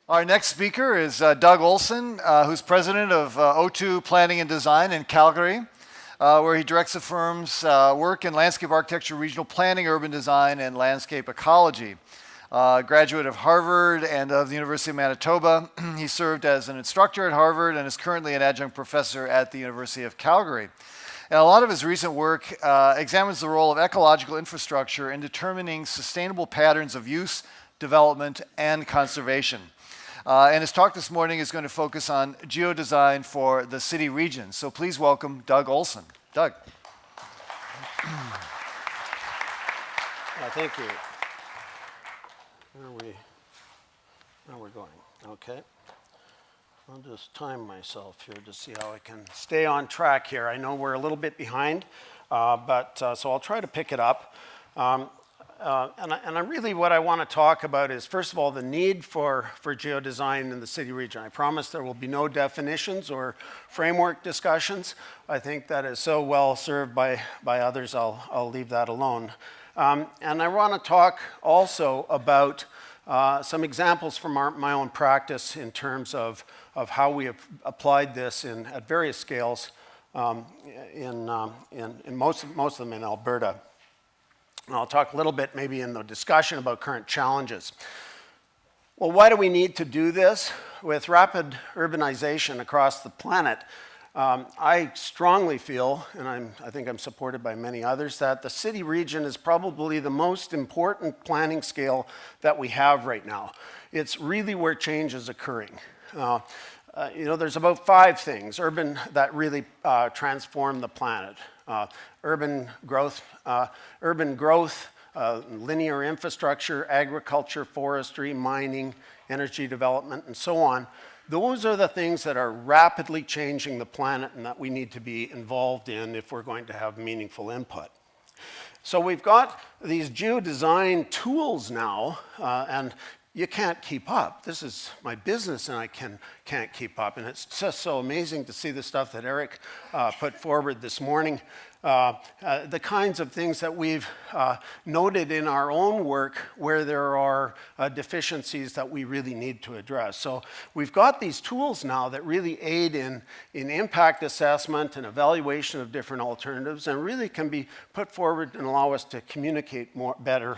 Our next speaker is Doug Olson, who's president of O2 Planning and Design in Calgary, where he directs the firm's work in landscape architecture, regional planning, urban design, and landscape ecology. Graduate of Harvard and of the University of Manitoba, he served as an instructor at Harvard and is currently an adjunct professor at the University of Calgary. And a lot of his recent work examines the role of ecological infrastructure in determining sustainable patterns of use, development, and conservation. And his talk this morning is going to focus on geodesign for the city region. So please welcome Doug Olson. Doug. Thank you. Where are we going? Okay. I'll just time myself here to see how I can stay on track here. I know we're a little bit behind, so I'll try to pick it up. And really what I want to talk about is, first of all, the need for geodesign in the city region. I promise there will be no definitions or framework discussions. I think that is so well served by others, I'll leave that alone. And I want to talk also about some examples from my own practice in terms of how we have applied this at various scales in most of them in Alberta. And I'll talk a little bit maybe in the discussion about current challenges. Well, why do we need to do this? With rapid urbanization across the planet, I strongly feel, and I think I'm supported by many others, that the city region is probably the most important planning scale that we have right now. It's really where change is occurring. There's about 5 things that really transform the planet. Urban growth, linear infrastructure, agriculture, forestry, mining, energy development, and so on. Those are the things that are rapidly changing the planet and that we need to be involved in if we're going to have meaningful input. So we've got these geodesign tools now, and you can't keep up. This is my business and I can't keep up. And it's just so amazing to see the stuff that Eric put forward this morning. The kinds of things that we've noted in our own work where there are deficiencies that we really need to address. So we've got these tools now that really aid in impact assessment and evaluation of different alternatives and really can be put forward and allow us to communicate better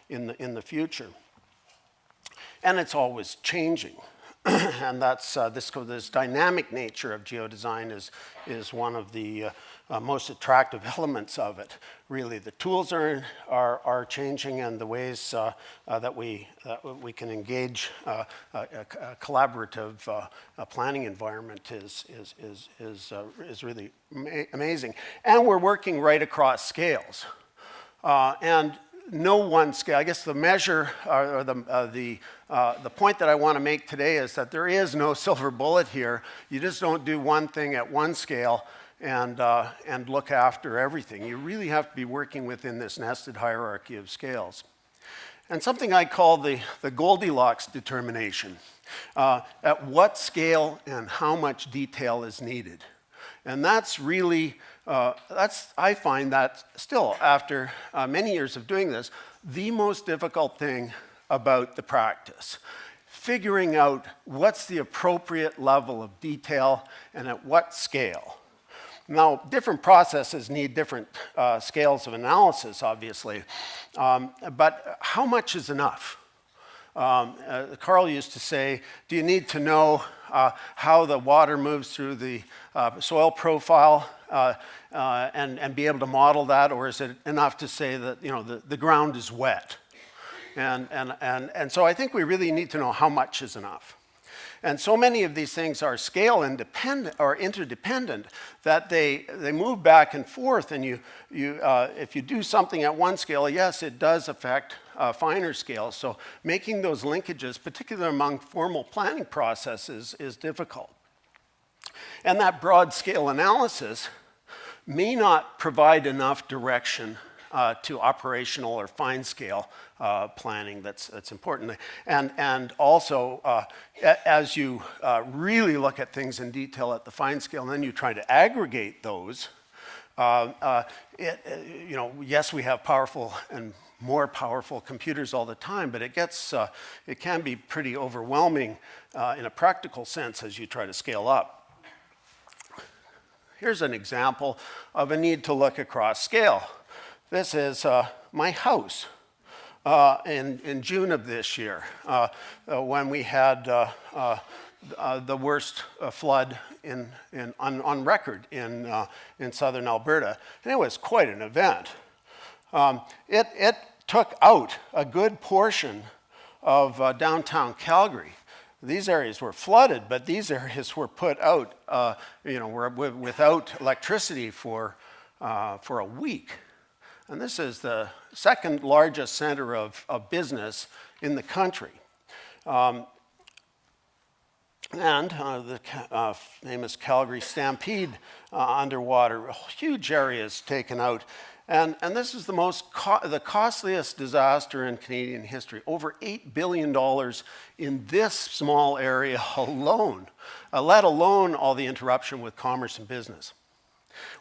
in the future. And it's always changing. And that's this dynamic nature of geodesign is one of the most attractive elements of it. Really, the tools are changing, and the ways that we can engage a collaborative planning environment is really amazing. And we're working right across scales. And no one scale. I guess the measure or the point that I want to make today is that there is no silver bullet here. You just don't do one thing at one scale and look after everything. You really have to be working within this nested hierarchy of scales. And something I call the Goldilocks determination. At what scale and how much detail is needed. And that's really, I find that still, after many years of doing this, the most difficult thing about the practice. Figuring out what's the appropriate level of detail and at what scale. Now, different processes need different scales of analysis, obviously, but how much is enough? Carl used to say, do you need to know how the water moves through the soil profile and be able to model that, or is it enough to say that the ground is wet? And so I think we really need to know how much is enough. And so many of these things are scale independent or interdependent that they move back and forth. And if you do something at one scale, yes, it does affect finer scales. So making those linkages, particularly among formal planning processes, is difficult. And that broad scale analysis may not provide enough direction to operational or fine scale planning that's important. And also, as you really look at things in detail at the fine scale, and then you try to aggregate those, Yes, we have powerful and more powerful computers all the time, but it can be pretty overwhelming in a practical sense as you try to scale up. Here's an example of a need to look across scale. This is my house in June of this year when we had the worst flood on record in southern Alberta. And it was quite an event. It took out a good portion of downtown Calgary. These areas were flooded, but these areas were put out, were without electricity for a week. And this is the second largest center of business in the country. The famous Calgary Stampede underwater, huge areas taken out. And this is the costliest disaster in Canadian history. Over $8 billion in this small area alone, let alone all the interruption with commerce and business.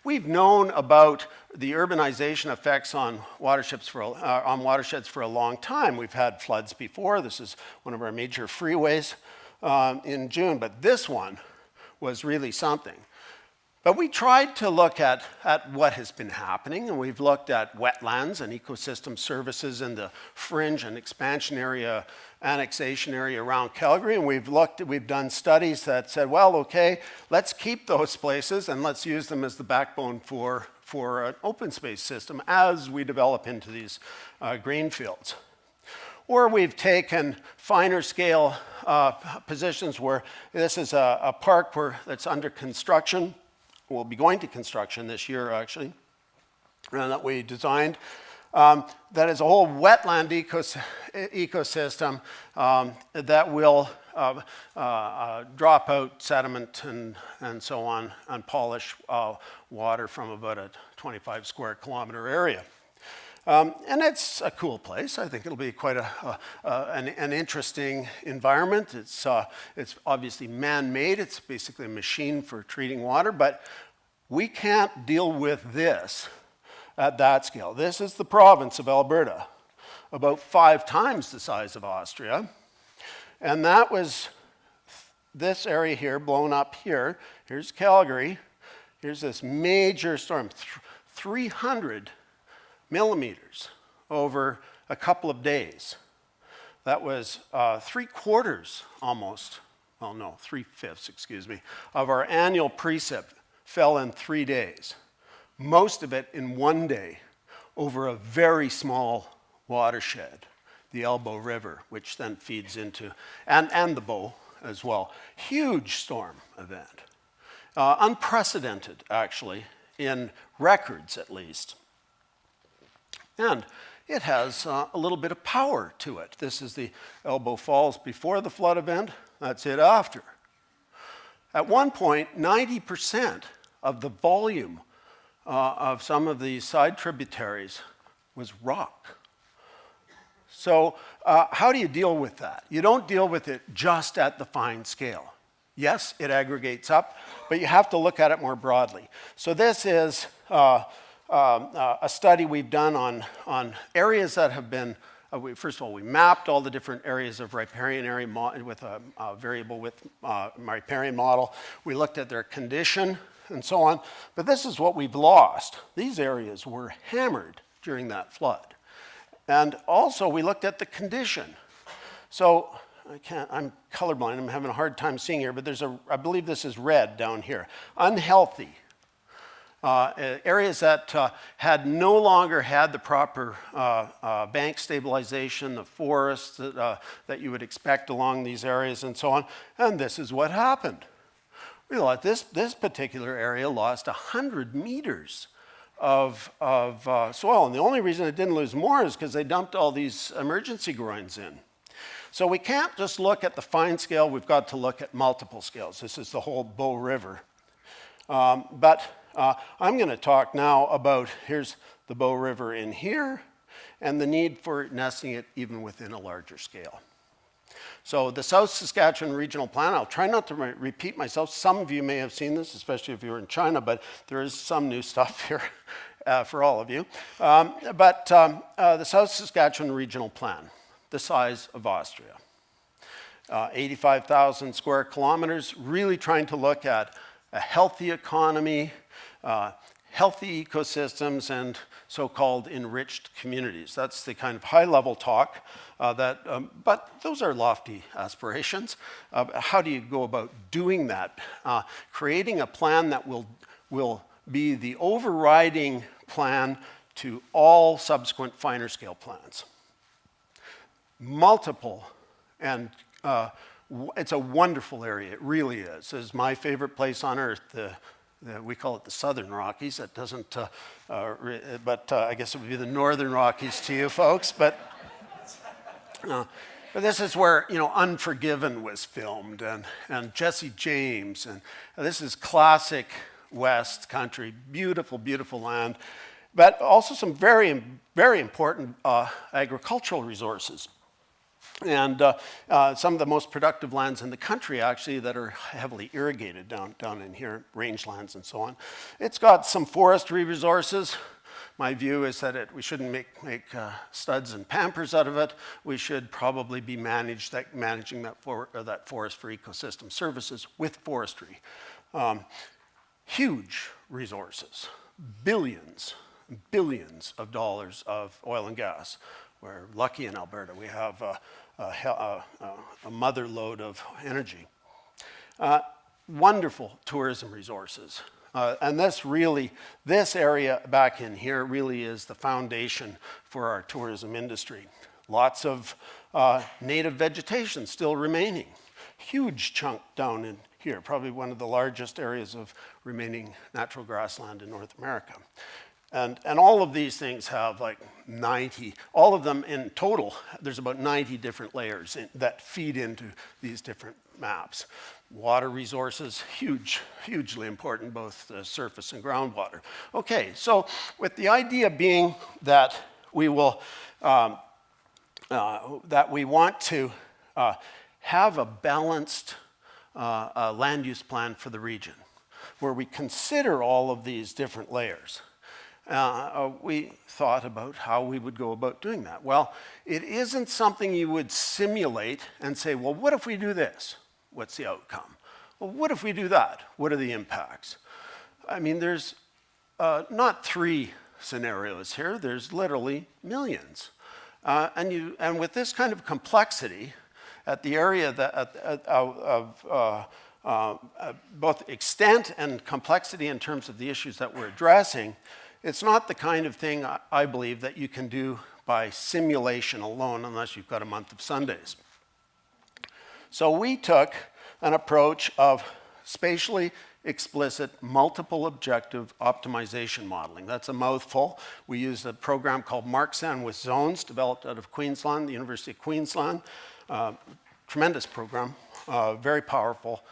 We've known about the urbanization effects on watersheds for a long time. We've had floods before. This is one of our major freeways in June, but this one was really something. But we tried to look at what has been happening, and we've looked at wetlands and ecosystem services in the fringe and expansion area, annexation area around Calgary, and we've done studies that said, well, okay, let's keep those places and let's use them as the backbone for an open space system as we develop into these green fields. Or we've taken finer scale positions where this is a park that's under construction. We'll be going to construction this year, actually, that we designed. That is a whole wetland ecosystem that will drop out sediment and so on and polish water from about a 25 square kilometer area. And it's a cool place. I think it'll be quite an interesting environment. It's obviously man-made. It's basically a machine for treating water, but we can't deal with this at that scale. This is the province of Alberta, about 5 times the size of Austria. And that was this area here, blown up here. Here's Calgary. Here's this major storm, 300 millimeters over a couple of days. That was 3/4 almost, well no, 3/5, excuse me, of our annual precip fell in 3 days. Most of it in 1 day over a very small watershed, the Elbow River, which then feeds into, and the Bow as well. Huge storm event. Unprecedented, actually, in records at least. And it has a little bit of power to it. This is the Elbow Falls before the flood event. That's it after. At one point, 90% of the volume of some of these side tributaries was rock. So how do you deal with that? You don't deal with it just at the fine scale. Yes, it aggregates up, but you have to look at it more broadly. So this is a study we've done on areas that have been, first of all, we mapped all the different areas of riparian area with a variable width riparian model. We looked at their condition and so on, but this is what we've lost. These areas were hammered during that flood. And also we looked at the condition. So I'm colorblind, I'm having a hard time seeing here, but I believe this is red down here. Unhealthy. Areas that had no longer had the proper bank stabilization, the forests that you would expect along these areas and so on. And this is what happened. We lost this particular area lost 100 meters of soil. And the only reason it didn't lose more is because they dumped all these emergency groins in. So we can't just look at the fine scale, we've got to look at multiple scales. This is the whole Bow River. But I'm going to talk now about, here's the Bow River in here, and the need for nesting it even within a larger scale. So the South Saskatchewan Regional Plan, I'll try not to repeat myself. Some of you may have seen this, especially if you were in China, but there is some new stuff here for all of you. The South Saskatchewan Regional Plan, the size of Austria. 85,000 square kilometers, really trying to look at a healthy economy, healthy ecosystems, and so-called enriched communities. That's the kind of high-level talk but those are lofty aspirations. How do you go about doing that? Creating a plan that will be the overriding plan to all subsequent finer scale plans. Multiple, and it's a wonderful area, it really is. It's my favorite place on earth. We call it the Southern Rockies. That doesn't, but I guess it would be the Northern Rockies to you folks. But this is where, Unforgiven was filmed, and Jesse James, and this is classic West country, beautiful, beautiful land, but also some very, very important agricultural resources. And some of the most productive lands in the country, actually, that are heavily irrigated down in here, rangelands and so on. It's got some forestry resources. My view is that we shouldn't make studs and pampers out of it. We should probably be managing that forest for ecosystem services with forestry. Huge resources, billions of dollars of oil and gas. We're lucky in Alberta. We have a mother lode of energy. Wonderful tourism resources. And this area back in here really is the foundation for our tourism industry. Lots of native vegetation still remaining. Huge chunk down in here, probably one of the largest areas of remaining natural grassland in North America. And all of these things have like 90, all of them in total, there's about 90 different layers that feed into these different maps. Water resources, hugely important, both surface and groundwater. Okay, so with the idea being that we want to have a balanced land use plan for the region, where we consider all of these different layers. We thought about how we would go about doing that. Well, it isn't something you would simulate and say, well, what if we do this? What's the outcome? Well, what if we do that? What are the impacts? I mean, there's not 3 scenarios here. There's literally millions. And with this kind of complexity at the area of both extent and complexity in terms of the issues that we're addressing, it's not the kind of thing, I believe, that you can do by simulation alone unless you've got a month of Sundays. So we took an approach of spatially explicit multiple objective optimization modeling. That's a mouthful. We used a program called MarkSan with zones, developed out of Queensland, the University of Queensland. Tremendous program, very powerful.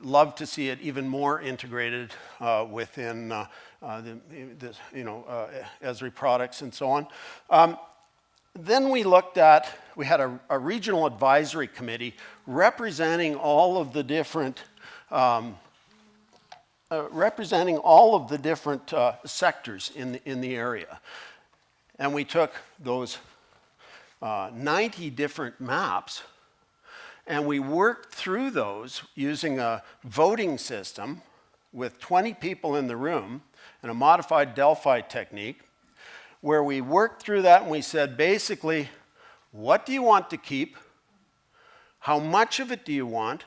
Love to see it even more integrated within Esri products and so on. Then we had a regional advisory committee representing all of the different sectors in the area. And we took those 90 different maps and we worked through those using a voting system with 20 people in the room and a modified Delphi technique, where we worked through that and we said, basically, what do you want to keep? How much of it do you want?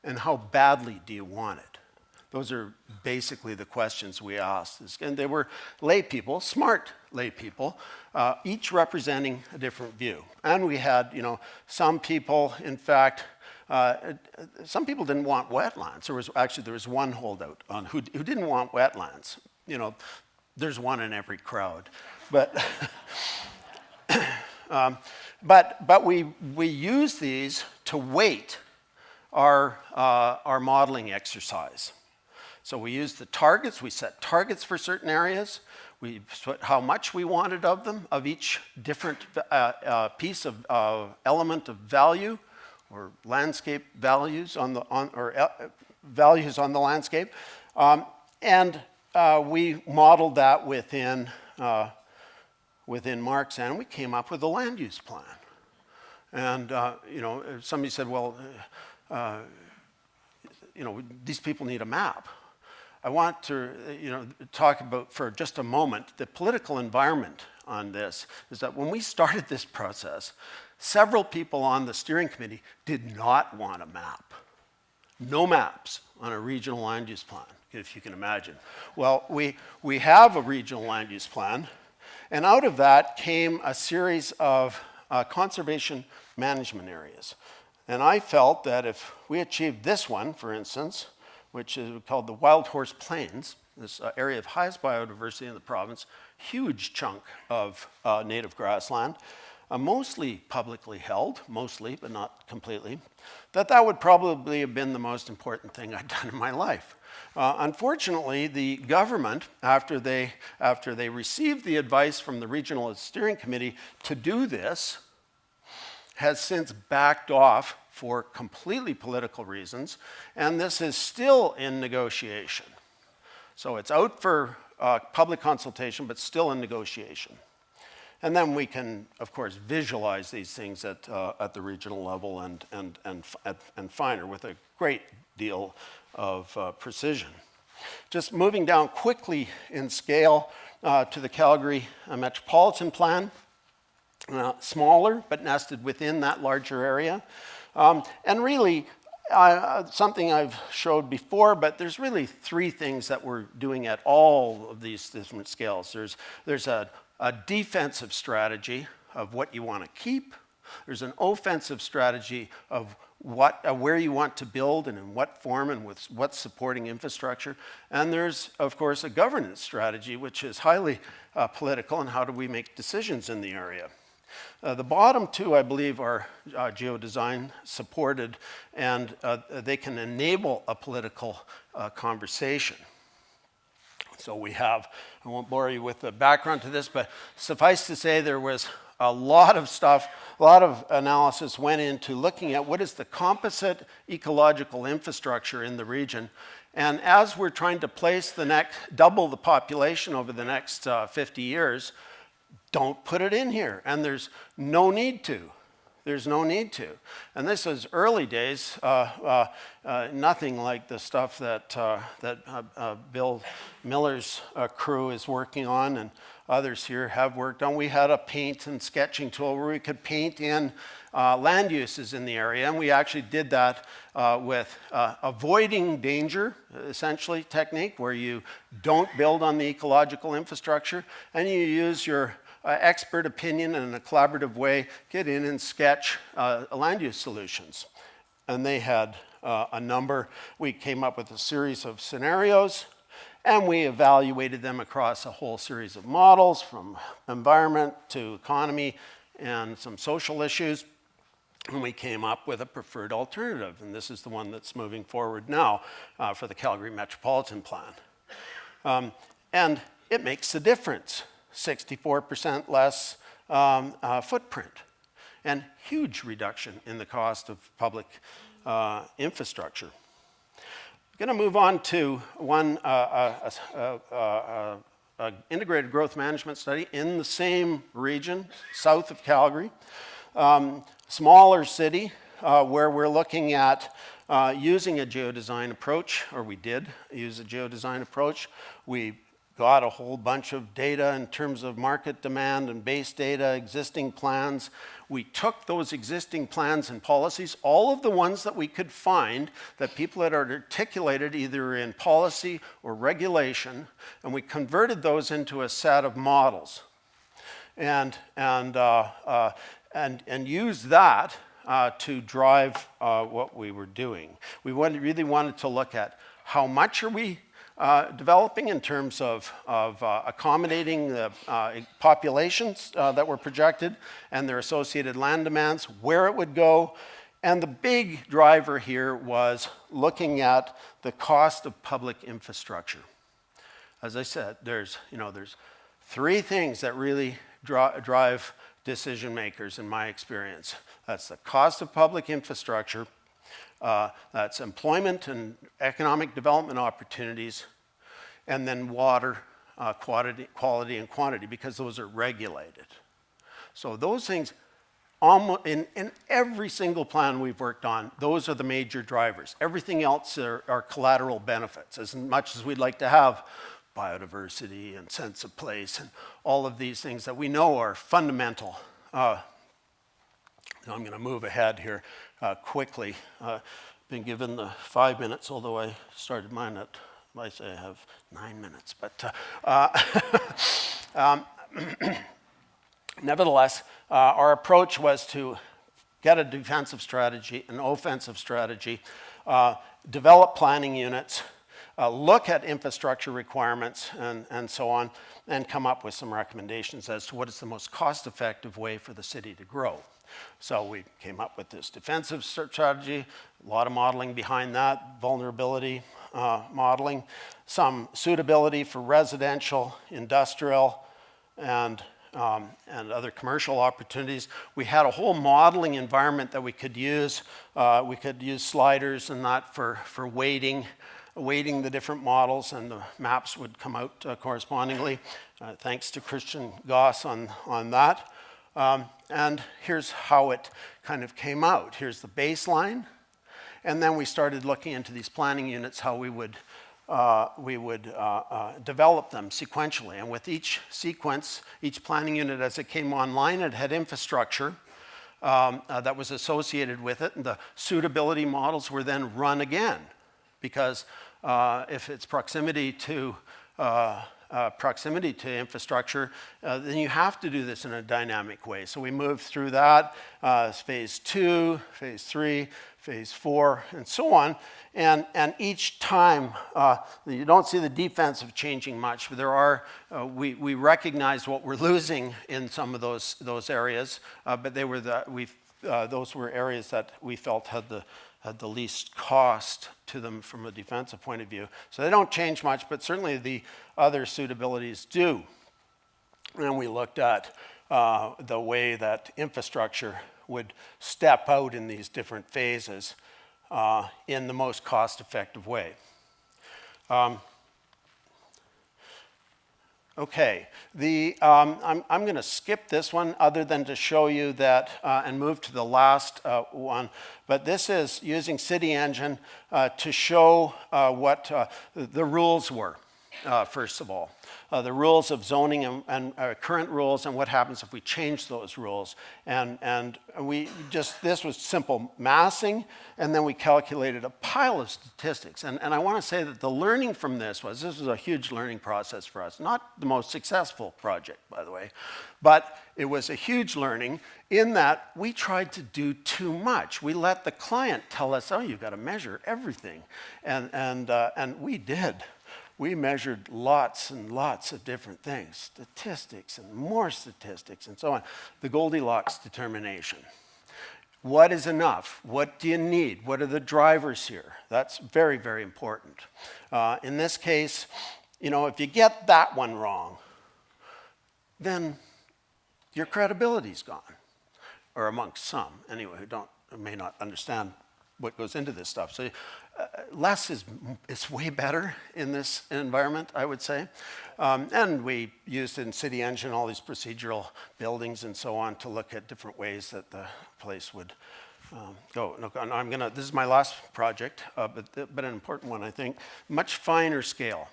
And how badly do you want it? Those are basically the questions we asked. And they were lay people, smart lay people, each representing a different view. And we had, some people, in fact, some people didn't want wetlands. There was one holdout who didn't want wetlands. There's one in every crowd. But we use these to weight our modeling exercise. So we used the targets, we set targets for certain areas, we put how much we wanted of them, of each different piece of element of value, or landscape values values on the landscape, and we modeled that within marks, and we came up with a land use plan. And somebody said, well, these people need a map. I want to talk about for just a moment the political environment on this. Is that when we started this process, several people on the steering committee did not want a map. No maps on a regional land use plan, if you can imagine. Well, we have a regional land use plan, and out of that came a series of conservation management areas. And I felt that if we achieved this one, for instance, which is called the Wild Horse Plains, this area of highest biodiversity in the province, huge chunk of native grassland, mostly publicly held, mostly, but not completely, that would probably have been the most important thing I'd done in my life. Unfortunately, the government, after they received the advice from the Regional Steering Committee to do this, has since backed off for completely political reasons, and this is still in negotiation. So it's out for public consultation, but still in negotiation. And then we can, of course, visualize these things at the regional level and finer with a great deal of precision. Just moving down quickly in scale to the Calgary Metropolitan Plan. Smaller, but nested within that larger area. And really, something I've showed before, but there's really three things that we're doing at all of these different scales. There's a defensive strategy of what you want to keep. There's an offensive strategy of where you want to build and in what form and with what supporting infrastructure. And there's, of course, a governance strategy, which is highly political, and how do we make decisions in the area. The bottom two, I believe, are geodesign supported, and they can enable a political conversation. So we have, I won't bore you with the background to this, but suffice to say there was a lot of stuff, a lot of analysis went into looking at what is the composite ecological infrastructure in the region. And as we're trying to place double the population over the next 50 years, don't put it in here, and there's no need to. There's no need to. And this is early days, nothing like the stuff that Bill Miller's crew is working on and others here have worked on. We had a paint and sketching tool where we could paint in land uses in the area, and we actually did that with avoiding danger, essentially, technique, where you don't build on the ecological infrastructure, and you use your expert opinion and in a collaborative way, get in and sketch land use solutions. And they had a number. We came up with a series of scenarios, and we evaluated them across a whole series of models, from environment to economy and some social issues. And we came up with a preferred alternative, and this is the one that's moving forward now for the Calgary Metropolitan Plan. And it makes a difference. 64% less footprint, and huge reduction in the cost of public infrastructure. I'm going to move on to one integrated growth management study in the same region, south of Calgary. Smaller city, where we're looking at using a geodesign approach, or we did use a geodesign approach. We got a whole bunch of data in terms of market demand and base data, existing plans. We took those existing plans and policies, all of the ones that we could find that people had articulated either in policy or regulation, and we converted those into a set of models, and used that to drive what we were doing. We really wanted to look at how much are we developing in terms of accommodating the populations that were projected and their associated land demands, where it would go, And the big driver here was looking at the cost of public infrastructure. As I said, there's three things that really drive decision makers in my experience. That's the cost of public infrastructure, that's employment and economic development opportunities, and then water quality and quantity, because those are regulated. So those things, almost in every single plan we've worked on, those are the major drivers. Everything else are collateral benefits. As much as we'd like to have biodiversity and sense of place and all of these things that we know are fundamental. I'm going to move ahead here quickly. Been given the 5 minutes, although I started mine at, I say I have 9 minutes. But nevertheless, our approach was to get a defensive strategy, an offensive strategy, develop planning units, look at infrastructure requirements and so on, and come up with some recommendations as to what is the most cost-effective way for the city to grow. So we came up with this defensive strategy, a lot of modeling behind that, vulnerability modeling, some suitability for residential, industrial, and other commercial opportunities. We had a whole modeling environment that we could use. We could use sliders and that for weighting the different models, and the maps would come out correspondingly. Thanks to Christian Goss on that. And here's how it kind of came out. Here's the baseline. And then we started looking into these planning units, how we would develop them sequentially. And with each sequence, each planning unit as it came online, it had infrastructure that was associated with it. And the suitability models were then run again, because if it's proximity to infrastructure, then you have to do this in a dynamic way. So we moved through that, phase 2, phase 3, phase 4, and so on. And each time, you don't see the defensive changing much, but there are, we recognize what we're losing in some of those areas, but they were those were areas that we felt had the least cost to them from a defensive point of view. So they don't change much, but certainly the other suitabilities do. And we looked at the way that infrastructure would step out in these different phases in the most cost-effective way. Okay, I'm going to skip this one other than to show you that and move to the last one. But this is using City Engine to show what the rules were, first of all. The rules of zoning and current rules, and what happens if we change those rules. And this was simple massing, and then we calculated a pile of statistics. And I want to say that the learning from this was a huge learning process for us. Not the most successful project, by the way, but it was a huge learning in that we tried to do too much. We let the client tell us, oh, you've got to measure everything. And we did. We measured lots and lots of different things, statistics and more statistics and so on. The Goldilocks determination. What is enough? What do you need? What are the drivers here? That's very, very important. In this case, if you get that one wrong, then your credibility's gone, or amongst some, anyway, who may not understand what goes into this stuff. So less is way better in this environment, I would say. And we used in City Engine all these procedural buildings and so on to look at different ways that the place would go. Look, this is my last project, but an important one, I think. Much finer scale.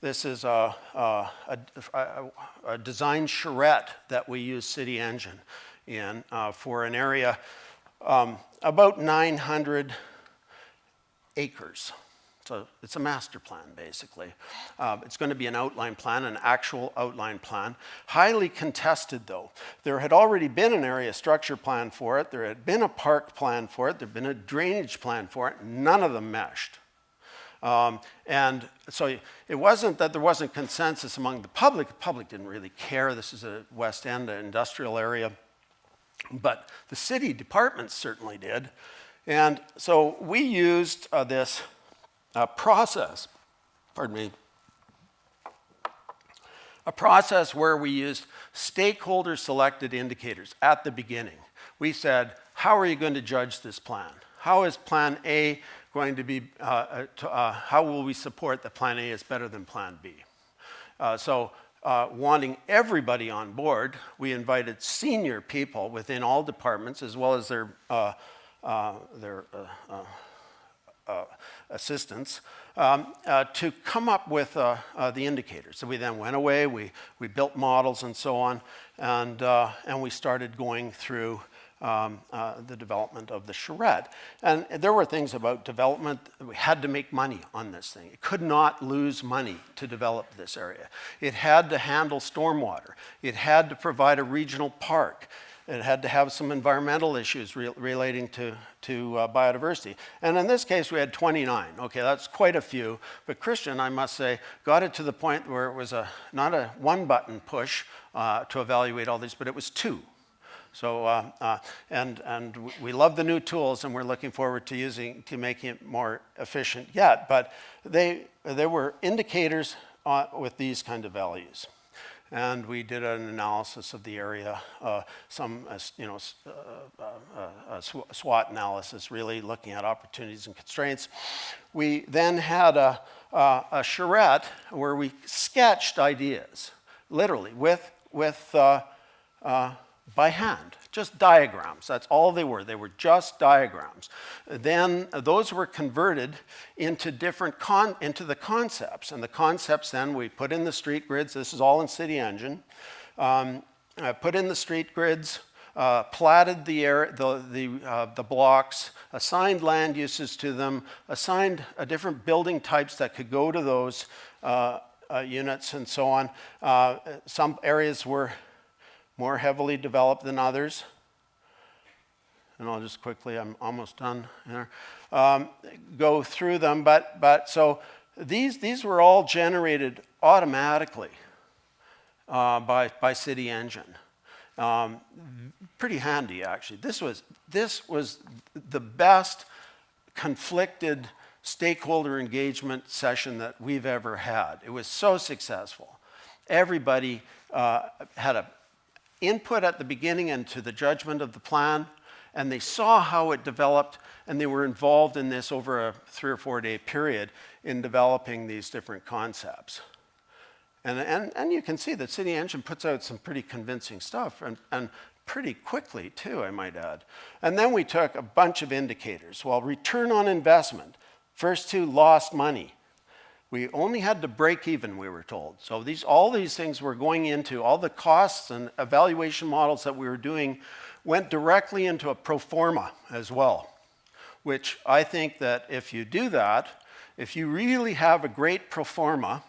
This is a design charrette that we use City Engine in for an area about 900 acres. So it's a master plan, basically. It's going to be an outline plan, an actual outline plan. Highly contested, though. There had already been an area structure plan for it. There had been a park plan for it. There had been a drainage plan for it. None of them meshed. And so it wasn't that there wasn't consensus among the public. The public didn't really care. This is a West End industrial area. but the city departments certainly did. And so we used this process, pardon me, a process where we used stakeholder-selected indicators at the beginning. We said, how are you going to judge this plan? How is Plan A going to be, how will we support that Plan A is better than Plan B? Wanting everybody on board, we invited senior people within all departments, as well as their assistants, to come up with the indicators. So we then went away, we built models and so on, and we started going through the development of the charrette. And there were things about development. We had to make money on this thing. It could not lose money to develop this area. It had to handle stormwater. It had to provide a regional park. It had to have some environmental issues relating to biodiversity. And in this case, we had 29. Okay, that's quite a few. But Christian, I must say, got it to the point where it was not a one-button push to evaluate all these, but it was 2. So, and we love the new tools, and we're looking forward to making it more efficient yet. But there were indicators with these kind of values. And we did an analysis of the area, SWOT analysis, really looking at opportunities and constraints. We then had a charrette where we sketched ideas, literally, by hand, just diagrams. That's all they were. They were just diagrams. Then those were converted into into the concepts. And the concepts then we put in the street grids. This is all in City Engine. Put in the street grids, platted the blocks, assigned land uses to them, assigned different building types that could go to those units and so on. Some areas were more heavily developed than others. And I'll just quickly, I'm almost done here, go through them. But so these were all generated automatically by City Engine. Pretty handy, actually. This was the best conflicted stakeholder engagement session that we've ever had. It was so successful. Everybody had a input at the beginning into the judgment of the plan, and they saw how it developed, and they were involved in this over a 3 or 4 day period in developing these different concepts. And you can see that City Engine puts out some pretty convincing stuff, and pretty quickly too, I might add. And then we took a bunch of indicators. Well, return on investment, first 2 lost money. We only had to break even, we were told. So all these things were going into, all the costs and evaluation models that we were doing went directly into a pro forma as well, which I think that if you do that, if you really have a great pro forma,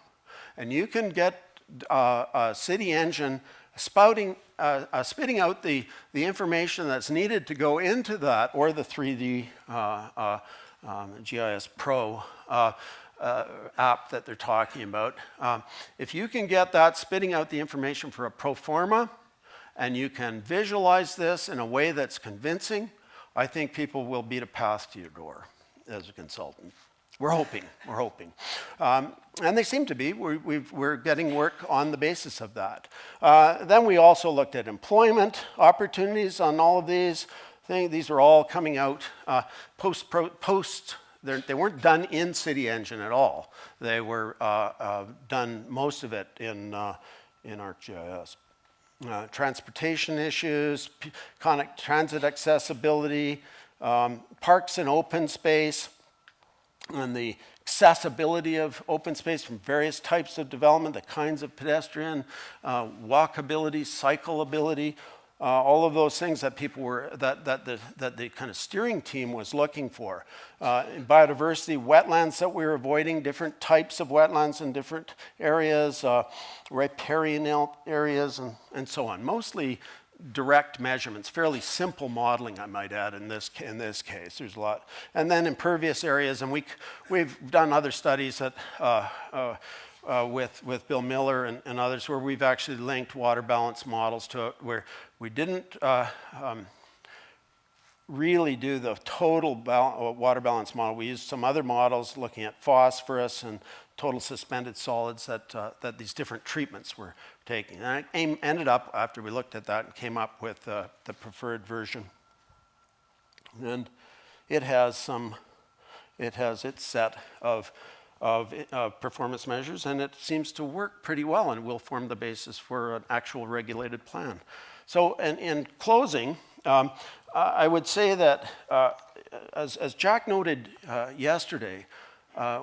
and you can get a City Engine spitting out the information that's needed to go into that, or the 3D GIS Pro app that they're talking about. If you can get that spitting out the information for a pro forma, and you can visualize this in a way that's convincing, I think people will beat a path to your door as a consultant. We're hoping. And they seem to be. We're getting work on the basis of that. Then we also looked at employment opportunities on all of these things. These are all coming out post. They weren't done in City Engine at all. They were done, most of it, in ArcGIS. Transportation issues, transit accessibility, parks and open space, and the accessibility of open space from various types of development, the kinds of pedestrian, walkability, cyclability, all of those things that people were, that the kind of steering team was looking for. In biodiversity, wetlands that we were avoiding, different types of wetlands in different areas, riparian areas, and so on. Mostly direct measurements, fairly simple modeling, I might add, in this case. There's a lot. And then impervious areas, and we've done other studies that with Bill Miller and others, where we've actually linked water balance models to it, where we didn't really do the total water balance model. We used some other models looking at phosphorus and total suspended solids that these different treatments were taking. And I ended up, after we looked at that, and came up with the preferred version. And it has its set of performance measures, and it seems to work pretty well and will form the basis for an actual regulated plan. So in closing, I would say that, as Jack noted yesterday,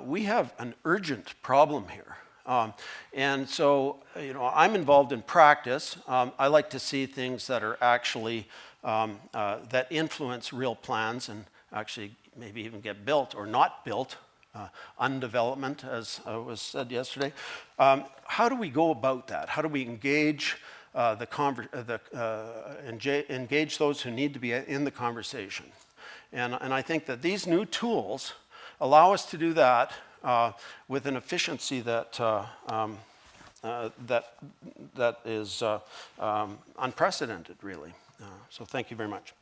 we have an urgent problem here. And so, I'm involved in practice. I like to see things that are actually, that influence real plans and actually maybe even get built or not built, undevelopment, as was said yesterday. How do we go about that? How do we engage engage those who need to be in the conversation? And I think that these new tools allow us to do that with an efficiency that is unprecedented, really. So thank you very much.